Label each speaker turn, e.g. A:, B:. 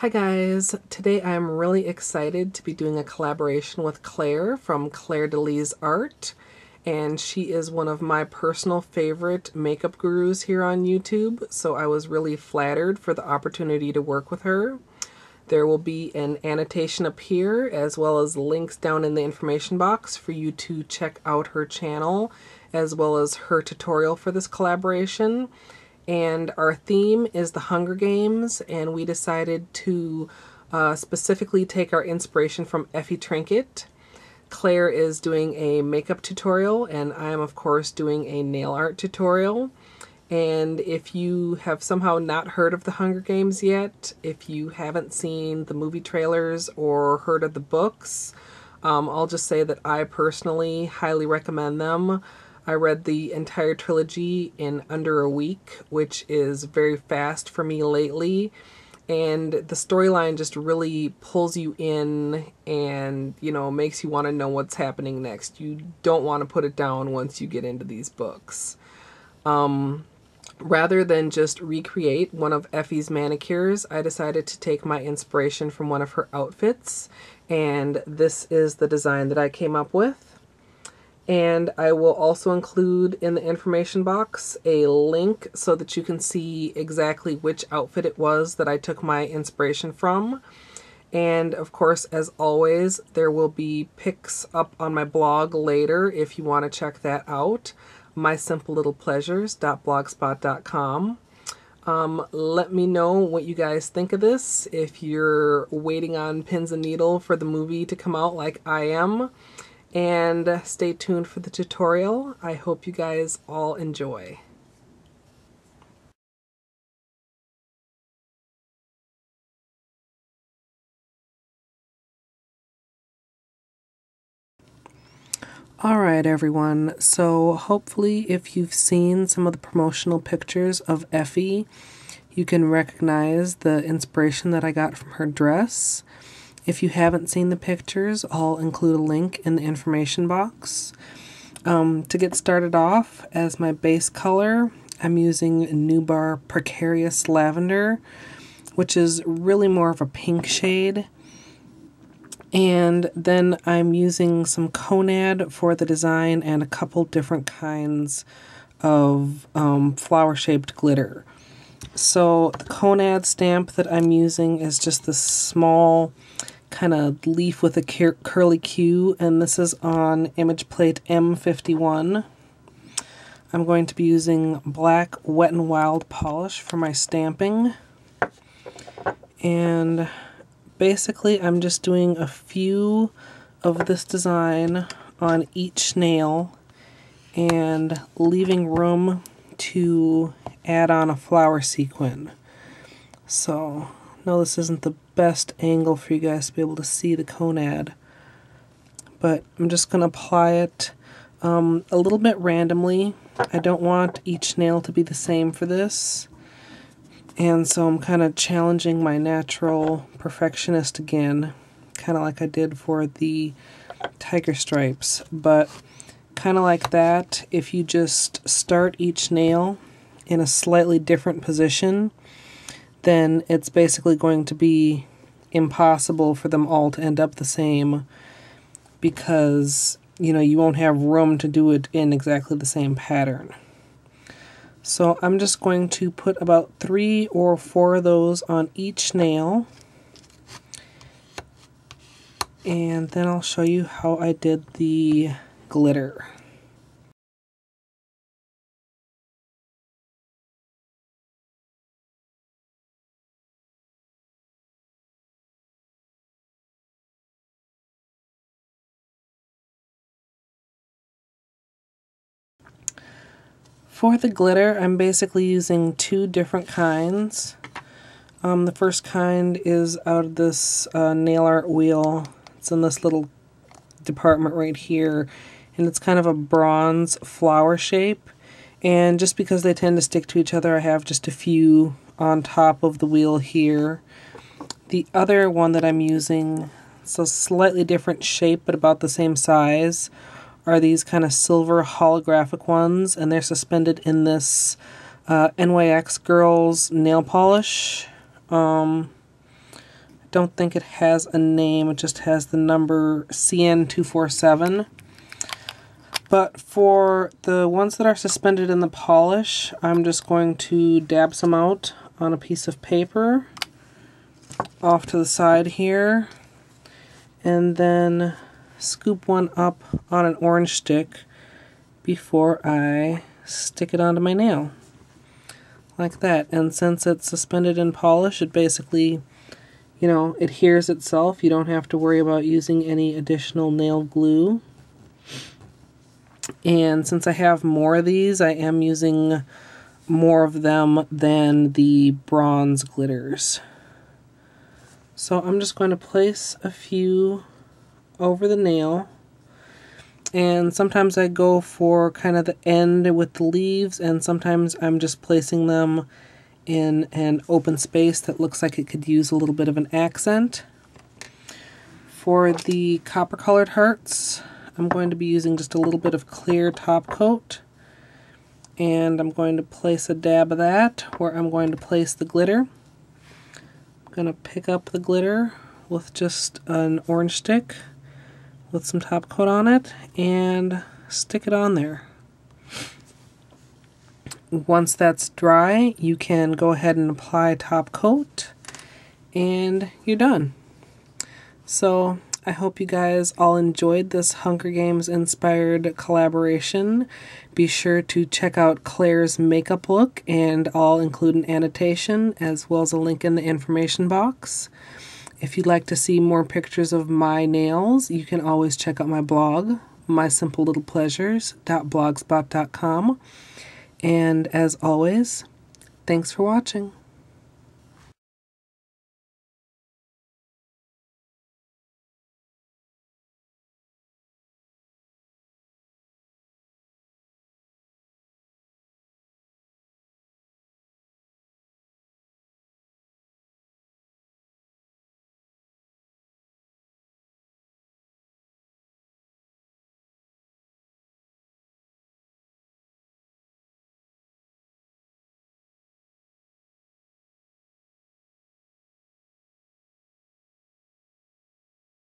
A: Hi guys, today I'm really excited to be doing a collaboration with Claire from KlairedelysArt, and she is one of my personal favorite makeup gurus here on YouTube, so I was really flattered for the opportunity to work with her. There will be an annotation up here as well as links down in the information box for you to check out her channel as well as her tutorial for this collaboration. And our theme is the Hunger Games, and we decided to specifically take our inspiration from Effie Trinket. Claire is doing a makeup tutorial, and I am of course doing a nail art tutorial. And if you have somehow not heard of the Hunger Games yet, if you haven't seen the movie trailers or heard of the books, I'll just say that I personally highly recommend them. I read the entire trilogy in under a week, which is very fast for me lately. And the storyline just really pulls you in and, you know, makes you want to know what's happening next. You don't want to put it down once you get into these books. Rather than just recreate one of Effie's manicures, I decided to take my inspiration from one of her outfits. And this is the design that I came up with. And I will also include in the information box a link so that you can see exactly which outfit it was that I took my inspiration from. And of course, as always, there will be pics up on my blog later if you want to check that out. mysimplelittlepleasures.blogspot.com. Let me know what you guys think of this, if you're waiting on pins and needle for the movie to come out like I am. And stay tuned for the tutorial. I hope you guys all enjoy. Alright everyone, so hopefully if you've seen some of the promotional pictures of Effie, you can recognize the inspiration that I got from her dress. If you haven't seen the pictures, I'll include a link in the information box. To get started off, as my base color, I'm using Nubar Precarious Lavender, which is really more of a pink shade. And then I'm using some Konad for the design and a couple different kinds of flower-shaped glitter. So the Konad stamp that I'm using is just this small kind of leaf with a curly Q, and this is on image plate M51. I'm going to be using black Wet n Wild polish for my stamping, and basically I'm just doing a few of this design on each nail and leaving room to add on a flower sequin. So no, this isn't the best angle for you guys to be able to see the Konad, but I'm just going to apply it a little bit randomly. I don't want each nail to be the same for this, and so I'm kind of challenging my natural perfectionist again, kind of like I did for the tiger stripes. But kind of like that, if you just start each nail in a slightly different position, then it's basically going to be impossible for them all to end up the same, because, you know, you won't have room to do it in exactly the same pattern. So I'm just going to put about 3 or 4 of those on each nail, and then I'll show you how I did the glitter. For the glitter, I'm basically using 2 different kinds. The first kind is out of this nail art wheel. It's in this little department right here, and it's kind of a bronze flower shape. And just because they tend to stick to each other, I have just a few on top of the wheel here. The other one that I'm using, it's a slightly different shape but about the same size, are these kind of silver holographic ones, and they're suspended in this NYX Girls nail polish. don't think it has a name, it just has the number CN247. But for the ones that are suspended in the polish, I'm just going to dab some out on a piece of paper off to the side here, and then scoop one up on an orange stick before I stick it onto my nail. Like that. And since it's suspended in polish, it basically, you know, adheres itself. You don't have to worry about using any additional nail glue. And since I have more of these, I am using more of them than the bronze glitters. So I'm just going to place a few over the nail. And sometimes I go for kind of the end with the leaves, and sometimes I'm just placing them in an open space that looks like it could use a little bit of an accent. For the copper colored hearts, I'm going to be using just a little bit of clear top coat, and I'm going to place a dab of that where I'm going to place the glitter. I'm going to pick up the glitter with just an orange stick with some top coat on it and stick it on there. Once that's dry, you can go ahead and apply top coat and you're done. So I hope you guys all enjoyed this Hunger Games inspired collaboration. Be sure to check out Claire's makeup look, and I'll include an annotation as well as a link in the information box. If you'd like to see more pictures of my nails, you can always check out my blog, mysimplelittlepleasures.blogspot.com. And as always, thanks for watching.